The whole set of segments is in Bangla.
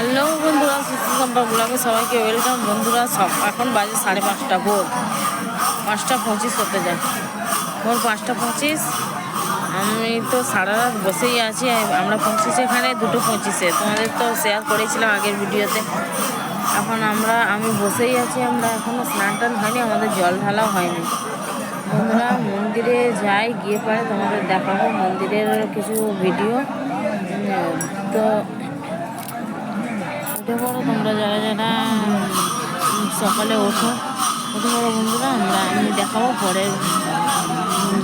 হ্যালো বন্ধুরা, সুস্থ ব্লগে সবাইকে ওয়েলকাম। বন্ধুরা, এখন বাজে 5:30 ভোর 5:25 হতে যায়। ভোর 5:25। আমি তো সারা রাত বসেই আছি। আমরা পৌঁছেছি এখানে 2:25-এ। তোমাদের তো শেয়ার করেছিলাম আগের ভিডিওতে। এখন আমি বসেই আছি। আমরা এখনও স্নান টান হয়নি, আমাদের জল ঢালাও হয়নি। বন্ধুরা, মন্দিরে যাই, গিয়ে পরে তোমাদের দেখাবো মন্দিরের কিছু ভিডিও। তো উঠে পড়ো তোমরা, যারা যারা সকালে উঠে পড়ো বন্ধুরা। আমি দেখাবো পরে,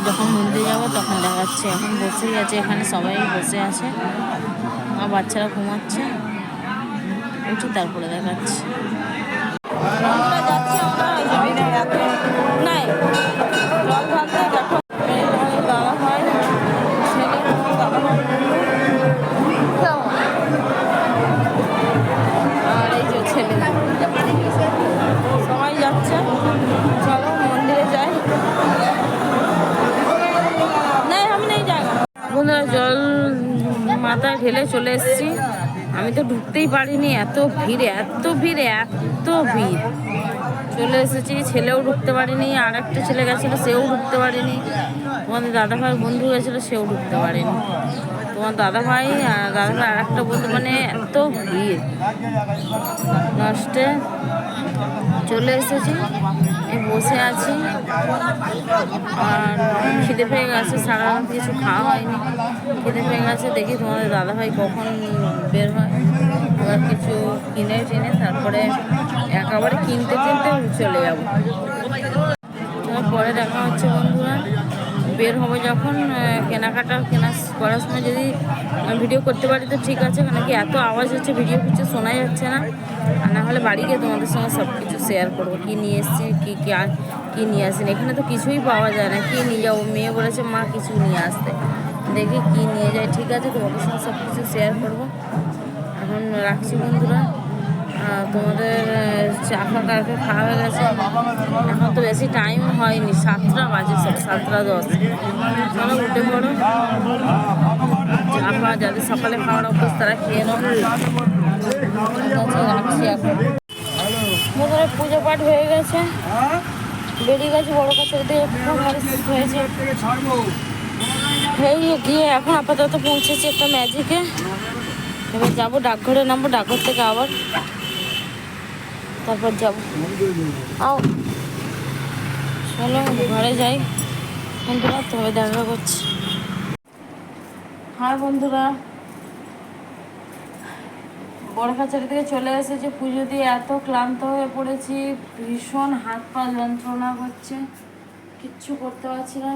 যখন মন্দিরে যাবো তখন দেখাচ্ছি। এখন বসেই আছে, এখানে সবাই বসে আছে, আর বাচ্চারা ঘুমাচ্ছে। উঠি তারপরে দেখাচ্ছি। নাই জল ঢালতে দেখো, দাদা হয় ছেলে, দাদা হয় আর এই যে ছেলে, সবাই যাচ্ছে। চলো মন্দিরে যাই। নাই আমি নেই জায়গা। বন্ধুরা, জল মাথায় ঢেলে চলে এসেছি। আমি তো ঢুকতেই পারিনি, এত ভিড় এত ভিড় এত ভিড়। চলে এসেছি, ছেলেও ঢুকতে পারিনি, আর একটা ছেলে গেছিলো সেও ঢুকতে পারিনি। তোমাদের দাদাভাইয়ের বন্ধু গেছিলো, সেও ঢুকতে পারেনি। তোমার দাদাভাই আর একটা বন্ধু, মানে এত ভিড়। লাস্টে চলে এসেছি, এই বসে আছি। আর খিদে পেয়ে গেছে, সারা রাত কিছু খাওয়া হয়নি, খিদে পেয়ে গেছে। দেখি তোমাদের দাদাভাই কখন বের হয়, এবার কিছু কিনে টিনে তারপরে একেবারে কিনতে চলে যাবো। পরে দেখা হচ্ছে বন্ধুরা। বের হবে যখন কেনাকাটা করার সময় যদি ভিডিও করতে পারি তো ঠিক আছে, কেন কি এত আওয়াজ হচ্ছে, ভিডিও কিছু শোনা যাচ্ছে না। আর না হলে বাড়ি গিয়ে তোমাদের সঙ্গে সব কিছু শেয়ার করবো, কী নিয়ে এসেছি, কী নিয়ে আসিনি। এখানে তো কিছুই পাওয়া যায় না। কী নিয়ে যাবো, মেয়ে বলেছে মা কিছু নিয়ে আসতে, দেখি কী নিয়ে যায়। ঠিক আছে, তোমাদের সঙ্গে সব কিছু শেয়ার করবো। এখন রাখছি বন্ধুরা। তোমাদের চা কালকে খাওয়া হয়ে গেছে। এখন তো বেশি টাইম হয়নি, 7টা বাজে, 7:10। চলো উঠে পড়ো, চা খাওয়া যাদের সকালে খাওয়ার অভ্যাস তারা খেয়ে নেবো। রাখছি এখন। বন্ধুরা, পুজো পাঠ হয়ে গেছে, বেরিয়ে গেছে বড় কাছের দিকে, খুব হয়েছে। এই গিয়ে এখন আপাতত পৌঁছেছি একটা ম্যাজিকে। এবার যাবো ডাকঘরে, নামবো, ডাকঘর থেকে আবার তারপর যাবো। চলো ঘরে যাই বন্ধুরা, তবে দেখা করছি। হ্যাঁ বন্ধুরা, বড়খাচারি থেকে চলে এসেছি পুজো দিয়ে। এত ক্লান্ত হয়ে পড়েছি, ভীষণ হাত পা যন্ত্রণা করছে, কিচ্ছু করতে পারছি না।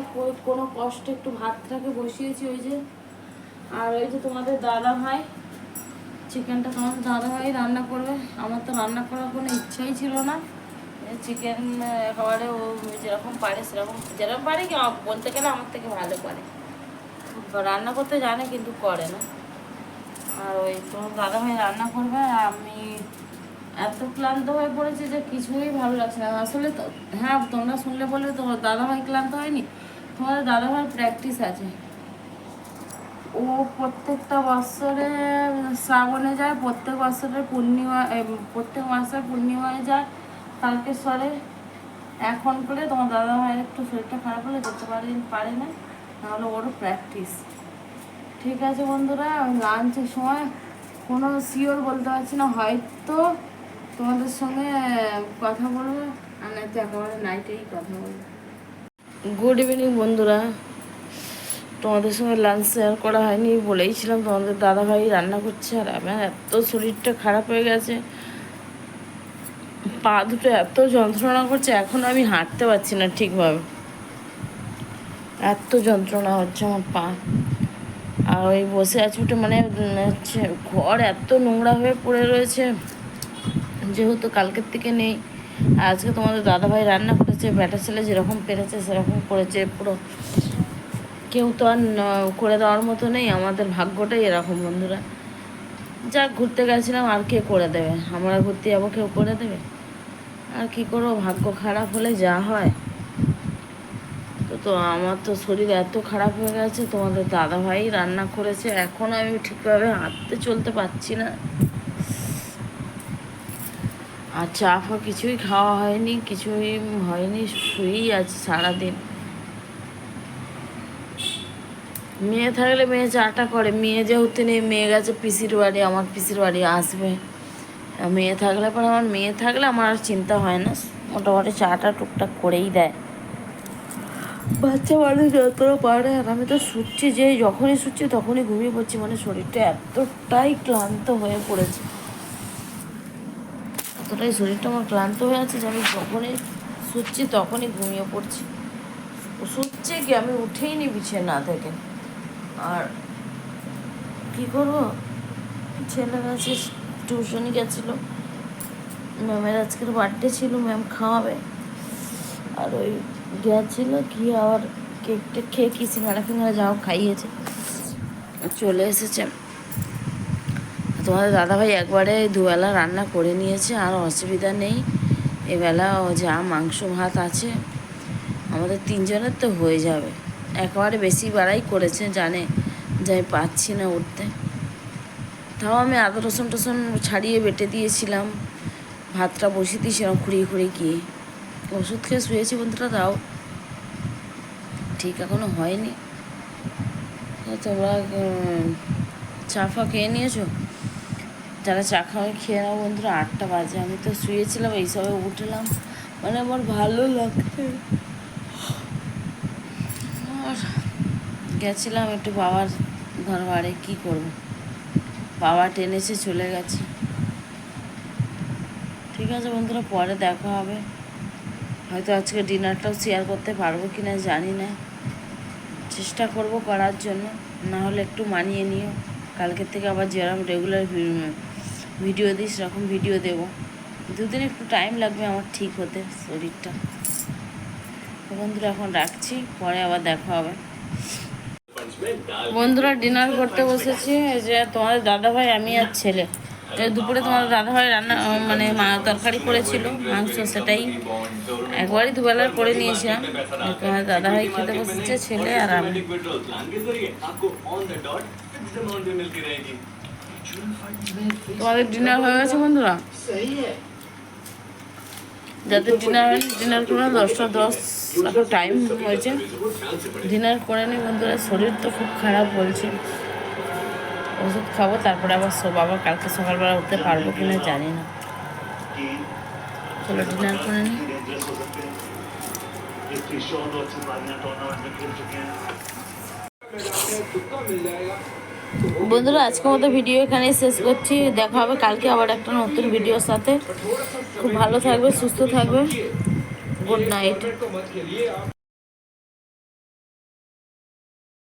কোনো কষ্ট একটু ভাতটাকে বসিয়েছি ওই যে। আর ওই যে তোমাদের দাদা ভাই, চিকেনটা তোমাদের দাদা ভাই রান্না করবে। আমার তো রান্না করার কোনো ইচ্ছাই ছিল না। চিকেন একেবারে ও যেরকম পারে যেরকম পারে কি, বলতে গেলে আমার থেকে ভালো পারে রান্না করতে, জানে কিন্তু করে না। আর ওই তোমার দাদাভাই রান্না করবে, আর আমি এত ক্লান্ত হয়ে পড়েছি যে কিছুই ভালো লাগছে না আসলে। হ্যাঁ, তোমরা শুনলে বলবে তোমার দাদাভাই ক্লান্ত হয়নি। তোমাদের দাদাভাই প্র্যাকটিস আছে, ও প্রত্যেকটা বছরে শ্রাবণে যায়, প্রত্যেক বছরের প্রত্যেক মাসের পূর্ণিমায় যায় তারকেশ্বরে। এখন করে তোমার দাদা ভাইয়ের একটু শরীরটা খারাপ হলে যেতে পারে না, নাহলে ওরও প্র্যাকটিস। ঠিক আছে বন্ধুরা, আমি লাঞ্চের সময় কোনো শিওর বলতে পারছি না, হয়তো তোমাদের সঙ্গে কথা বলবো, আর নয়তো একেবারে নাইটেই কথা বলবো। গুড ইভিনিং বন্ধুরা, তোমাদের সঙ্গে লাঞ্চ শেয়ার করা হয়নি, বলেইছিলাম তোমাদের দাদাভাই রান্না করছে। আর আমার এত শরীরটা খারাপ হয়ে গেছে, পা দুটো এত যন্ত্রণা করছে, এখন আমি হাঁটতে পারছি না ঠিকভাবে, এত যন্ত্রণা হচ্ছে আমার পা। আর ওই বসে আছি উঠে, মানে হচ্ছে ঘর এত নোংরা হয়ে পড়ে রয়েছে, যেহেতু কালকের থেকে নেই। আজকে তোমাদের দাদাভাই রান্না করেছে, ব্যাটা ছেলে যেরকম পেরেছে সেরকম করেছে পুরো। কেউ তো আর করে দেওয়ার মতো নেই, আমাদের ভাগ্যটাই এরকম বন্ধুরা। যাক, ঘুরতে গেছিলাম, আর কে করে দেবে? আমরা ঘুরতে যাবো, কেউ করে দেবে? আর কি করবো, ভাগ্য খারাপ হলে যা হয়। তো আমার তো শরীর এত খারাপ হয়ে গেছে, তোমাদের দাদাভাই রান্না করেছে, এখন আমি ঠিকভাবে হাঁটতে চলতে পারছি না। আর চা ফা কিছুই খাওয়া হয়নি, কিছুই হয়নি, শুয়েই আছে সারাদিন। মেয়ে থাকলে মেয়ে চাটা করে, মেয়ে যেহেতু নেই, মেয়ে গেছে পিসির বাড়ি, আমার পিসির বাড়ি আসবে। মেয়ে থাকলে পরে আমার মেয়ে থাকলে আমার আর চিন্তা হয় না, মোটামুটি চাটা টুকটাক করেই দেয়। বাচ্চা মানুষ যতটা পারে। আর আমি তো শুচ্ছি, যে যখনই শুচ্ছি তখনই ঘুমিয়ে পড়ছি, মানে শরীরটা এতটাই ক্লান্ত হয়ে পড়েছে, এতটাই শরীরটা আমার ক্লান্ত হয়ে আছে যে আমি যখনই শুচ্ছি তখনই ঘুমিয়ে পড়ছি। শুচ্ছে কি, আমি উঠেই নি বিছানা থেকে। আর কী করবো, ছেলে গেছে টিউশনি গেছিলো, ম্যামের আজকের বার্থডে ছিল, ম্যাম খাওয়াবে। আর ওই গেছিলো কি আবার কেকটা খেয়ে কি সিঙ্গাড়া ফিঙ্গাড়া যাও খাইয়েছে, চলে এসেছে। তোমাদের দাদাভাই একবারে দুবেলা রান্না করে নিয়েছে, আর অসুবিধা নেই। এবেলা যা মাংস ভাত আছে আমাদের তিনজনের তো হয়ে যাবে। একবারে বেশি বাড়াই করেছে, জানে যে আমি পাচ্ছি না উঠতে। তাও আমি আদা রসুন টসুন ছাড়িয়ে বেটে দিয়েছিলাম, ভাতটা বসিয়ে দিয়েছিলাম খুঁড়িয়ে খুঁড়িয়ে গিয়ে। ওষুধ খেয়ে শুয়েছি বন্ধুরা, তাও ঠিক এখনও হয়নি। তোমরা চা ফা খেয়ে নিয়েছো? যারা চা খাওয়া খেয়ে নাও বন্ধুরা, 8টা বাজে। আমি তো শুয়েছিলাম, এইসবে উঠলাম, মানে আমার ভালো লাগছে। আর গেছিলাম একটু বাবার দরবারে, কী করবো, বাবা টেনেছে চলে গেছে। ঠিক আছে বন্ধুরা, পরে দেখা হবে। হয়তো আজকে ডিনারটাও শেয়ার করতে পারবো কি না জানি না, চেষ্টা করব করার জন্য। না হলে একটু মানিয়ে নিও, কালকের থেকে আবার যেরকম রেগুলার ভিডিও দিই সেরকম ভিডিও দেবো। দুদিন একটু টাইম লাগবে আমার ঠিক হতে শরীরটা। তো বন্ধুরা এখন রাখছি, পরে আবার দেখা হবে। বন্ধুরা ডিনার করতে বসেছি, যে তোমাদের দাদাভাই, আমি আর ছেলে। দুপুরে তোমাদের দাদাভাই রান্না মানে তরকারি করেছিল মাংস, সেটাই একবারই দুবেলার করে নিয়েছিলাম। তোমাদের দাদাভাই খেতে বসেছে, ছেলে আর আমি। তোমাদের ডিনার হয়ে গেছে বন্ধুরা? যাদের ডিনার হয়নি ডিনার করে 10:10 এখন টাইম হয়েছে, ডিনার করে নি বন্ধুরা। শরীর তো খুব খারাপ বলছে, ওষুধ খাবো তারপরে আবার আবার কালকে সকালবেলা উঠতে পারবো কিনা জানি না। চলো ডিনার করে নিই। বন্ধুরা আজকের মতো ভিডিও এখানে শেষ করছি, দেখা হবে কালকে আবার একটা নতুন ভিডিওর সাথে। খুব ভালো থাকবে, সুস্থ থাকবে, গুড নাইট।